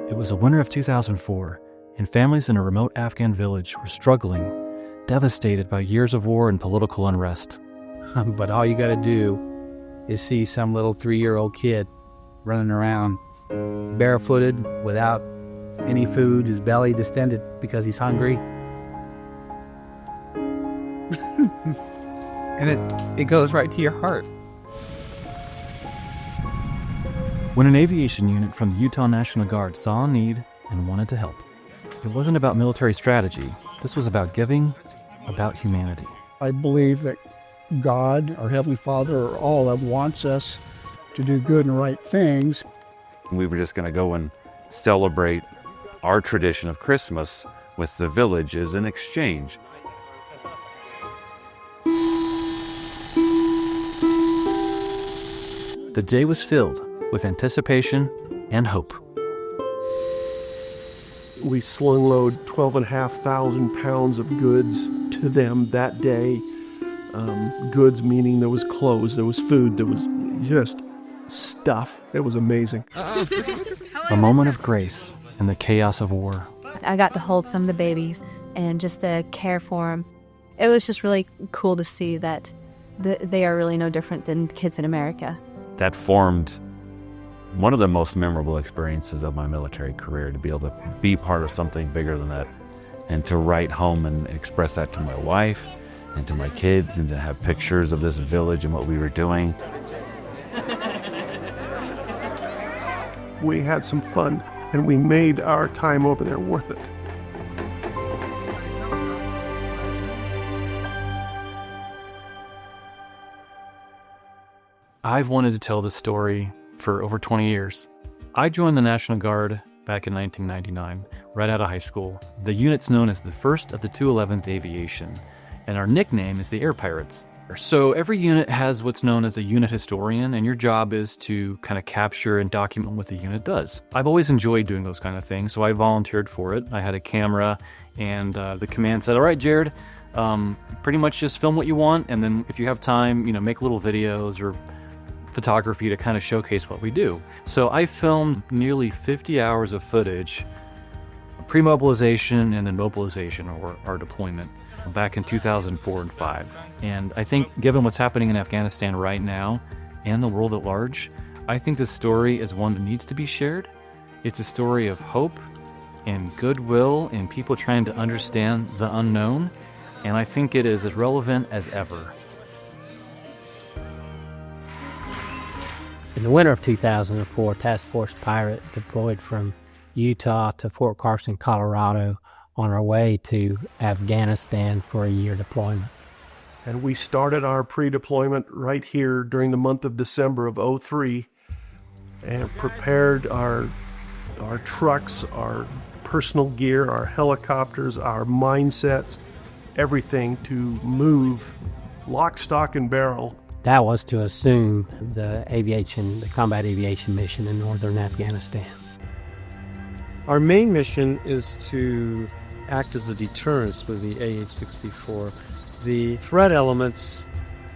It was the winter of 2004, and families in a remote Afghan village were struggling, devastated by years of war and political unrest. But all you got to do is see some little 3-year-old kid running around barefooted without any food, his belly distended because he's hungry. And it goes right to your heart. When an aviation unit from the Utah National Guard saw a need and wanted to help, it wasn't about military strategy. This was about giving, about humanity. I believe that God, our Heavenly Father, or all that wants us to do good and right things. We were just going to go and celebrate our tradition of Christmas with the village as an exchange. The day was filled with anticipation and hope. We slung load 12,500 pounds of goods to them that day. Goods meaning there was clothes, there was food, there was just stuff. It was amazing. A moment of grace in the chaos of war. I got to hold some of the babies and just to care for them. It was just really cool to see that they are really no different than kids in America. That formed one of the most memorable experiences of my military career, to be able to be part of something bigger than that and to write home and express that to my wife and to my kids and to have pictures of this village and what we were doing. We had some fun and we made our time over there worth it. I've wanted to tell this story for over 20 years. I joined the National Guard back in 1999, right out of high school. The unit's known as the 1st of the 211th Aviation, and our nickname is the Air Pirates. So every unit has what's known as a unit historian, and your job is to kind of capture and document what the unit does. I've always enjoyed doing those kind of things, so I volunteered for it. I had a camera, and the command said, all right, Jared, pretty much just film what you want, and then if you have time, make little videos or photography to kind of showcase what we do. So I filmed nearly 50 hours of footage, pre-mobilization and then mobilization, or our deployment, back in 2004 and 5. And I think given what's happening in Afghanistan right now and the world at large, I think this story is one that needs to be shared. It's a story of hope and goodwill and people trying to understand the unknown. And I think it is as relevant as ever. In the winter of 2004, Task Force Pirate deployed from Utah to Fort Carson, Colorado, on our way to Afghanistan for a year deployment. And we started our pre-deployment right here during the month of December of '03 and prepared our trucks, our personal gear, our helicopters, our mindsets, everything to move lock, stock, and barrel. That was to assume the combat aviation mission in northern Afghanistan. Our main mission is to act as a deterrence with the AH-64. The threat elements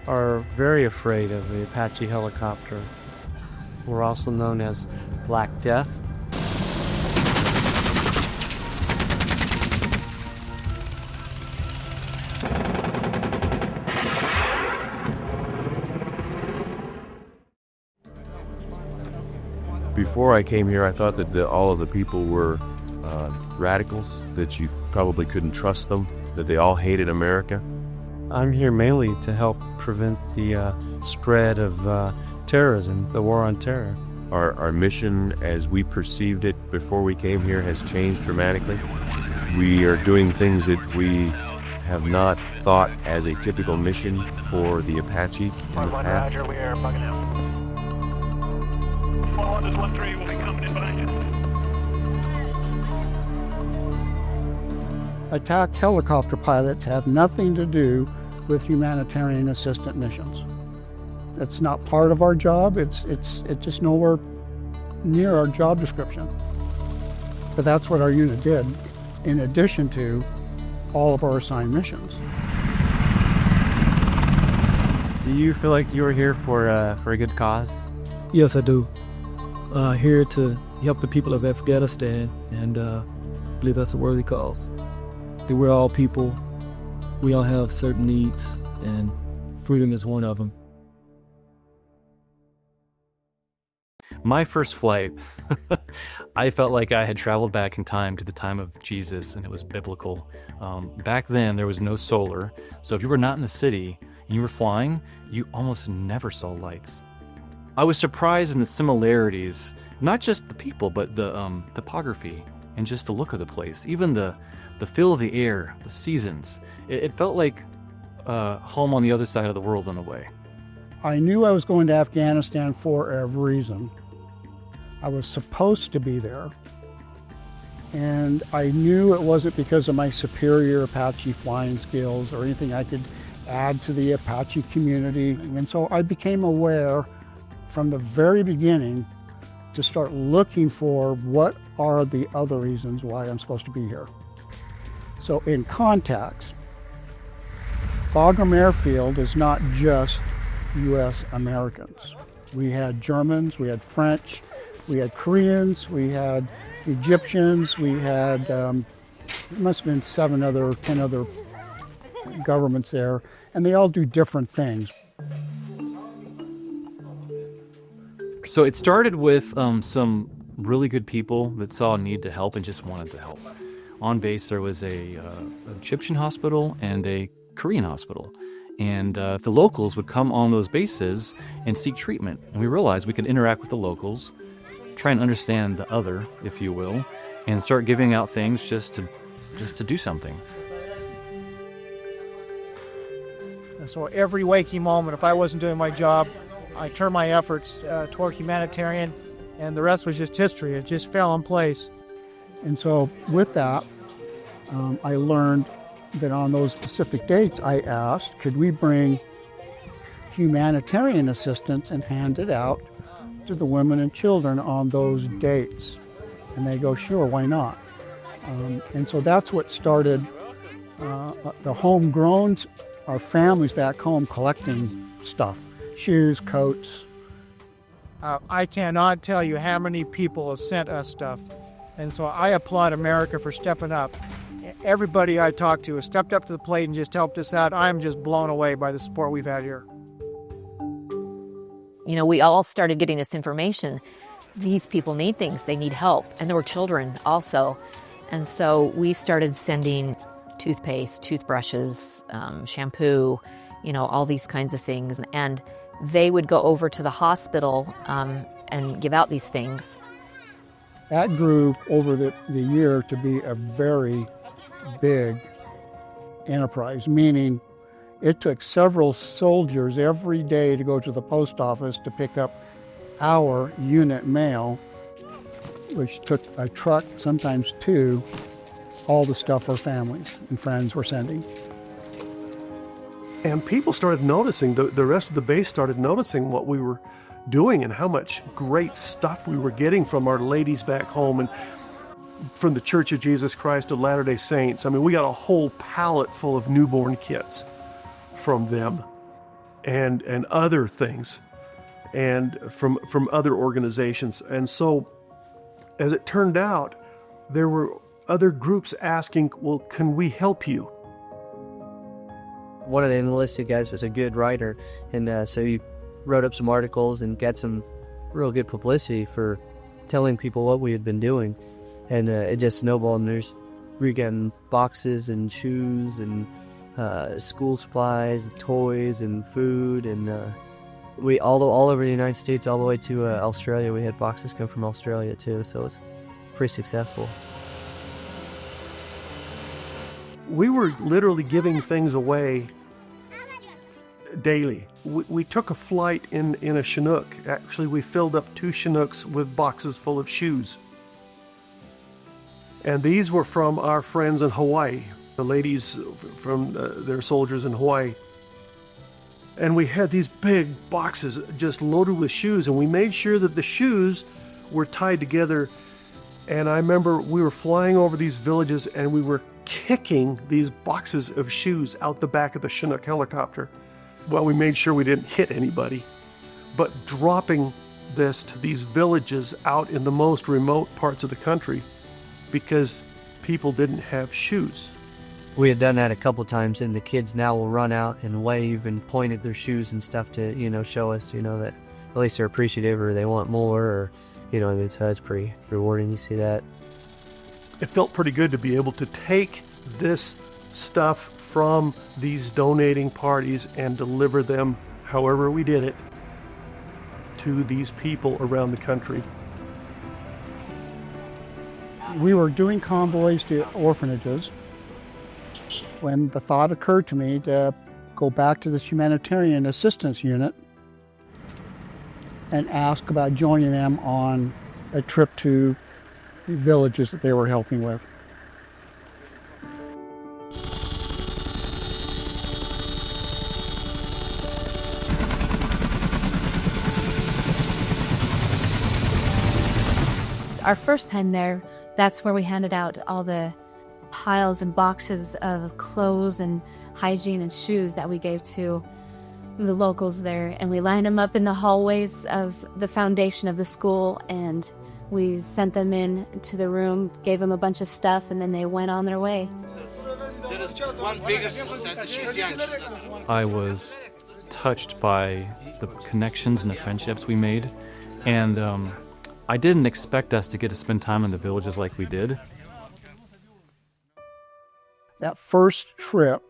are very afraid of the Apache helicopter. We're also known as Black Death. Before I came here, I thought that all of the people were radicals, that you probably couldn't trust them, that they all hated America. I'm here mainly to help prevent the spread of terrorism, the war on terror. Our mission, as we perceived it before we came here, has changed dramatically. We are doing things that we have not thought as a typical mission for the Apache in the past. Here we are, bugging out. 113 will be coming in behind you. Attack helicopter pilots have nothing to do with humanitarian assistance missions. It's not part of our job. It's just nowhere near our job description. But that's what our unit did, in addition to all of our assigned missions. Do you feel like you were here for a good cause? Yes, I do. here to help the people of Afghanistan, and I believe that's a worthy cause. That we're all people, we all have certain needs, and freedom is one of them. My first flight, I felt like I had traveled back in time to the time of Jesus, and it was biblical. Back then, there was no solar, so if you were not in the city and you were flying, you almost never saw lights. I was surprised in the similarities, not just the people, but the topography and just the look of the place, even the feel of the air, the seasons. It felt like home on the other side of the world in a way. I knew I was going to Afghanistan for a reason. I was supposed to be there. And I knew it wasn't because of my superior Apache flying skills or anything I could add to the Apache community. And so I became aware from the very beginning to start looking for what are the other reasons why I'm supposed to be here. So in context, Bagram Airfield is not just U.S. Americans. We had Germans, we had French, we had Koreans, we had Egyptians, we had, it must have been 10 other governments there, and they all do different things. So it started with some really good people that saw a need to help and just wanted to help. On base, there was a Egyptian hospital and a Korean hospital. And the locals would come on those bases and seek treatment. And we realized we could interact with the locals, try and understand the other, if you will, and start giving out things just to do something. And so every waking moment, if I wasn't doing my job, I turned my efforts toward Humanitarian, and the rest was just history. It just fell in place. And so with that, I learned that on those specific dates, I asked, could we bring humanitarian assistance and hand it out to the women and children on those dates? And they go, sure, why not? And so that's what started the homegrown, our families back home collecting stuff, shoes, coats. I cannot tell you how many people have sent us stuff. And so I applaud America for stepping up. Everybody I talked to has stepped up to the plate and just helped us out. I'm just blown away by the support we've had here. You know, we all started getting this information. These people need things, they need help. And there were children also. And so we started sending toothpaste, toothbrushes, shampoo, you know, all these kinds of things. And they would go over to the hospital and give out these things. That grew over the year to be a very big enterprise, meaning it took several soldiers every day to go to the post office to pick up our unit mail, which took a truck, sometimes two, all the stuff our families and friends were sending. And people started noticing, the rest of the base started noticing what we were doing and how much great stuff we were getting from our ladies back home and from the Church of Jesus Christ of Latter-day Saints. I mean, we got a whole pallet full of newborn kits from them and other things and from other organizations. And so, as it turned out, there were other groups asking, well, can we help you? One of the enlisted guys was a good writer, and so he wrote up some articles and got some real good publicity for telling people what we had been doing. And it just snowballed, and we were getting boxes and shoes and school supplies, and toys and food, and we all over the United States, all the way to Australia. We had boxes come from Australia too, so it's pretty successful. We were literally giving things away daily. We took a flight in a Chinook. Actually, we filled up 2 Chinooks with boxes full of shoes. And these were from our friends in Hawaii, the ladies from their soldiers in Hawaii. And we had these big boxes just loaded with shoes, and we made sure that the shoes were tied together. And I remember we were flying over these villages, and we were kicking these boxes of shoes out the back of the Chinook helicopter. Well, we made sure we didn't hit anybody, but dropping this to these villages out in the most remote parts of the country because people didn't have shoes. We had done that a couple times, and the kids now will run out and wave and point at their shoes and stuff to, show us, that at least they're appreciative or they want more, or, so it's pretty rewarding to see that. It felt pretty good to be able to take this stuff from these donating parties and deliver them, however we did it, to these people around the country. We were doing convoys to orphanages when the thought occurred to me to go back to this humanitarian assistance unit and ask about joining them on a trip to the villages that they were helping with. Our first time there, that's where we handed out all the piles and boxes of clothes and hygiene and shoes that we gave to the locals there, and we lined them up in the hallways of the foundation of the school, and we sent them in to the room, gave them a bunch of stuff, and then they went on their way. I was touched by the connections and the friendships we made, and I didn't expect us to get to spend time in the villages like we did. That first trip,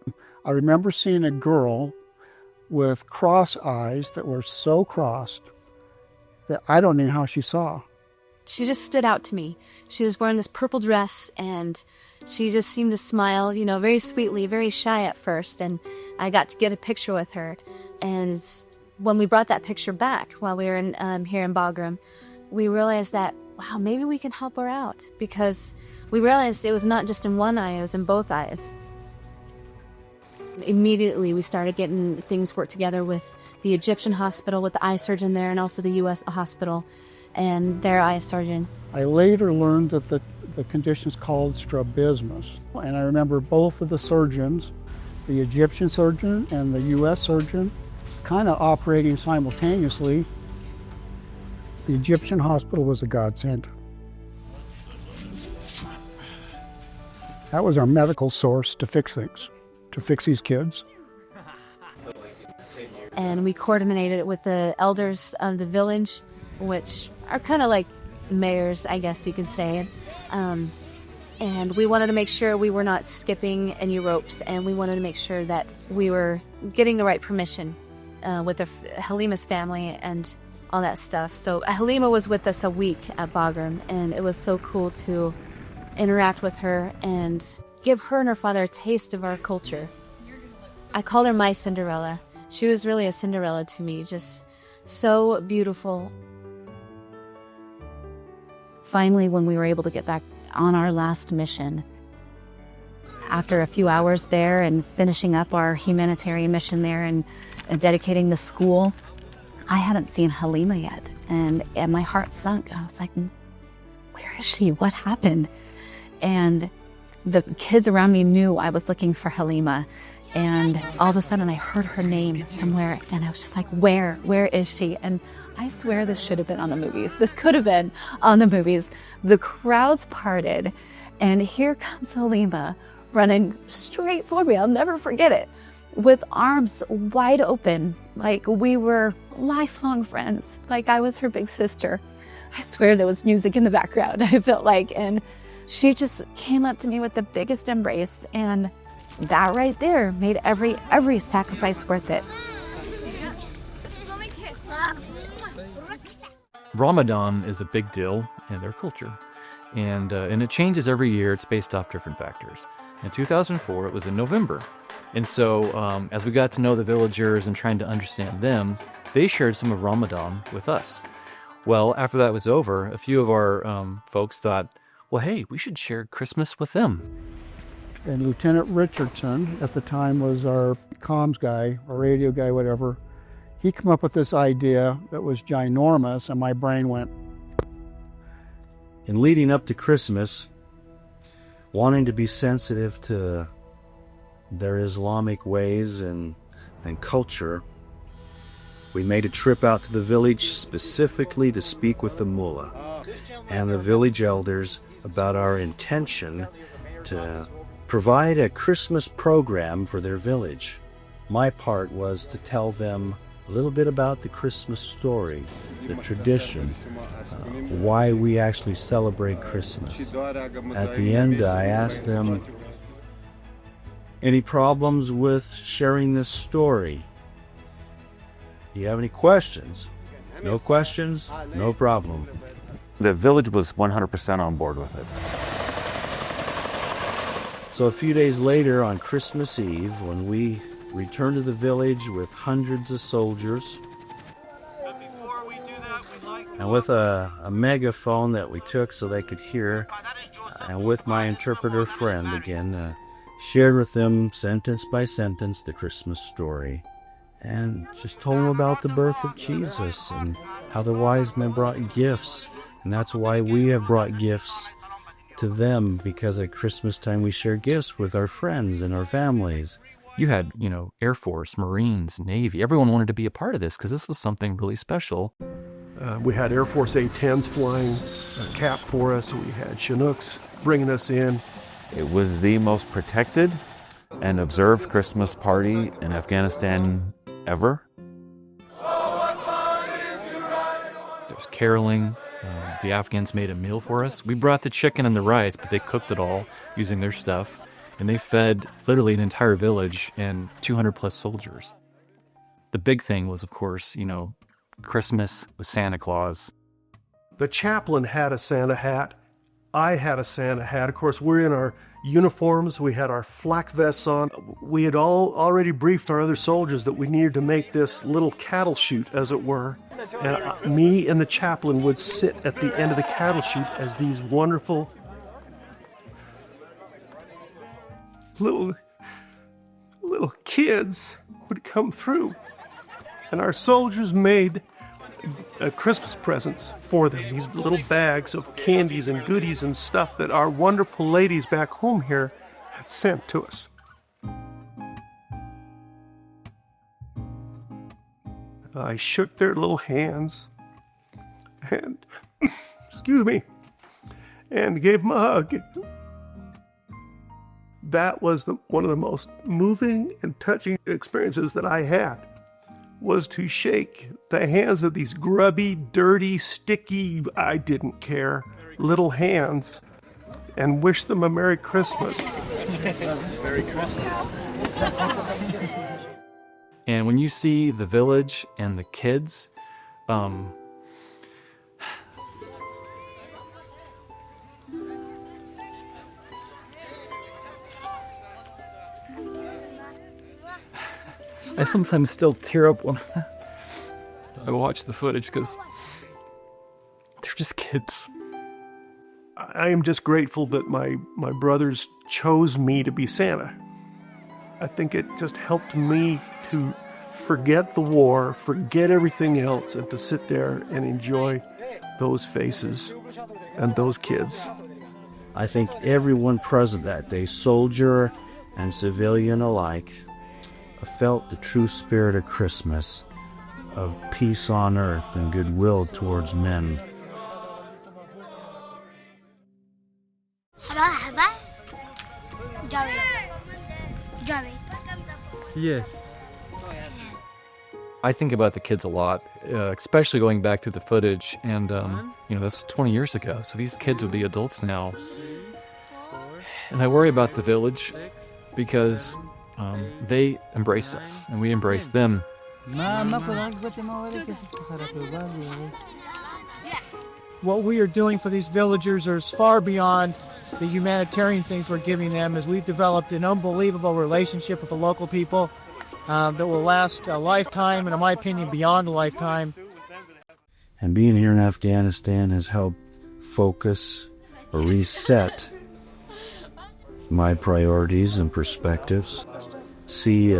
I remember seeing a girl with cross eyes that were so crossed that I don't know how she saw. She just stood out to me. She was wearing this purple dress, and she just seemed to smile, very sweetly, very shy at first, and I got to get a picture with her. And when we brought that picture back while we were here in Bagram, we realized that, wow, maybe we can help her out, because we realized it was not just in one eye, it was in both eyes. Immediately, we started getting things worked together with the Egyptian hospital, with the eye surgeon there, and also the U.S. hospital and their eye surgeon. I later learned that the condition's called strabismus. And I remember both of the surgeons, the Egyptian surgeon and the U.S. surgeon, kind of operating simultaneously. The Egyptian hospital was a godsend. That was our medical source to fix things, to fix these kids. And we coordinated it with the elders of the village, which are kind of like mayors, I guess you could say. And we wanted to make sure we were not skipping any ropes, and we wanted to make sure that we were getting the right permission with Halima's family and all that stuff. So Halima was with us a week at Bagram, and it was so cool to interact with her and give her and her father a taste of our culture. I called her my Cinderella. She was really a Cinderella to me, just so beautiful. Finally, when we were able to get back on our last mission, after a few hours there and finishing up our humanitarian mission there and dedicating the school, I hadn't seen Halima yet, and my heart sunk. I was like, where is she? What happened? And the kids around me knew I was looking for Halima, and all of a sudden I heard her name somewhere, and I was just like, where is she? And I swear this should have been on the movies. This could have been on the movies. The crowds parted, and here comes Halima running straight for me. I'll never forget it, with arms wide open, like we were lifelong friends, like I was her big sister. I swear there was music in the background, I felt like, and she just came up to me with the biggest embrace, and that right there made every sacrifice worth it. Ramadan is a big deal in their culture, and it changes every year. It's based off different factors. In 2004, it was in November. And so as we got to know the villagers and trying to understand them, they shared some of Ramadan with us. Well, after that was over, a few of our folks thought, well, hey, we should share Christmas with them. And Lieutenant Richardson, at the time, was our comms guy, or radio guy, whatever. He came up with this idea that was ginormous, and my brain went. In leading up to Christmas, wanting to be sensitive to their Islamic ways and culture, we made a trip out to the village specifically to speak with the mullah and the village elders about our intention to provide a Christmas program for their village. My part was to tell them a little bit about the Christmas story, the tradition, why we actually celebrate Christmas. At the end, I asked them, any problems with sharing this story? Do you have any questions? No questions? No problem. The village was 100% on board with it. So a few days later, on Christmas Eve, when we returned to the village with hundreds of soldiers, and with a megaphone that we took so they could hear, and with my interpreter friend again, shared with them sentence by sentence the Christmas story, and just told them about the birth of Jesus and how the wise men brought gifts, and that's why we have brought gifts to them, because at Christmas time we share gifts with our friends and our families. You had, Air Force, Marines, Navy. Everyone wanted to be a part of this because this was something really special. We had Air Force A-10s flying cap for us. We had Chinooks bringing us in. It was the most protected and observed Christmas party in Afghanistan ever. There was caroling. The Afghans made a meal for us. We brought the chicken and the rice, but they cooked it all using their stuff. And they fed literally an entire village and 200 plus soldiers. The big thing was, of course, Christmas with Santa Claus. The chaplain had a Santa hat. I had a Santa hat. Of course, we're in our uniforms. We had our flak vests on. We had already briefed our other soldiers that we needed to make this little cattle chute, as it were. And me and the chaplain would sit at the end of the cattle chute as these wonderful little kids would come through. And our soldiers made Christmas presents for them, these little bags of candies and goodies and stuff that our wonderful ladies back home here had sent to us. I shook their little hands and, excuse me, and gave them a hug. That was one of the most moving and touching experiences that I had, was to shake the hands of these grubby, dirty, sticky, I didn't care, little hands and wish them a Merry Christmas. Merry Christmas. And when you see the village and the kids, I sometimes still tear up when I watch the footage because they're just kids. I am just grateful that my brothers chose me to be Santa. I think it just helped me to forget the war, forget everything else, and to sit there and enjoy those faces and those kids. I think everyone present that day, soldier and civilian alike, felt the true spirit of Christmas, of peace on earth and goodwill towards men. Yes. I think about the kids a lot, especially going back through the footage, and that's 20 years ago, so these kids would be adults now. And I worry about the village because they embraced us, and we embraced them. What we are doing for these villagers is far beyond the humanitarian things we're giving them, as we've developed an unbelievable relationship with the local people that will last a lifetime, and in my opinion, beyond a lifetime. And being here in Afghanistan has helped focus or reset my priorities and perspectives, see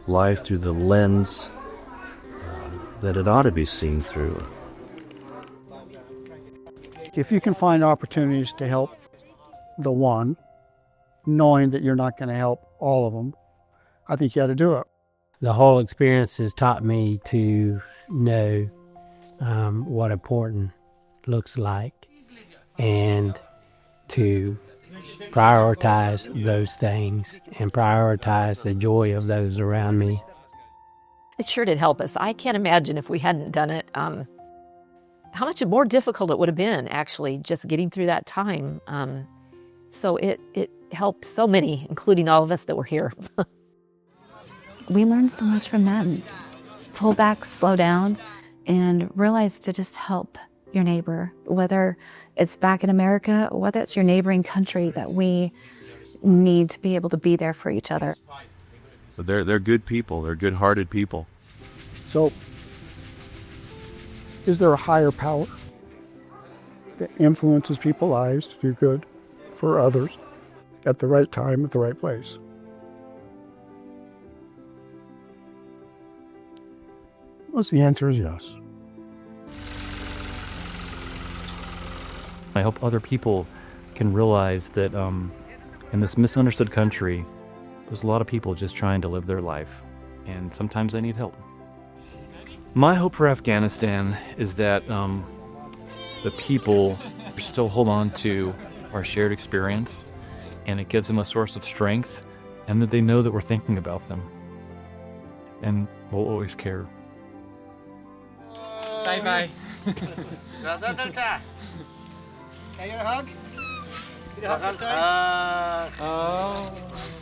life through the lens that it ought to be seen through. If you can find opportunities to help the one, knowing that you're not going to help all of them, I think you ought to do it. The whole experience has taught me to know what important looks like and to prioritize those things and prioritize the joy of those around me. It sure did help us. I can't imagine if we hadn't done it, how much more difficult it would have been, actually, just getting through that time. So it helped so many, including all of us that were here. We learned so much from them. Pull back, slow down, and realize to just help your neighbor, whether it's back in America, whether it's your neighboring country, that we need to be able to be there for each other. But they're good people. They're good-hearted people. So, is there a higher power that influences people's lives to do good for others at the right time, at the right place? Well, the answer is yes. I hope other people can realize that in this misunderstood country, there's a lot of people just trying to live their life, and sometimes they need help. My hope for Afghanistan is that the people still hold on to our shared experience, and it gives them a source of strength, and that they know that we're thinking about them, and we'll always care. Bye-bye. Can I get a hug? Get a hug this time?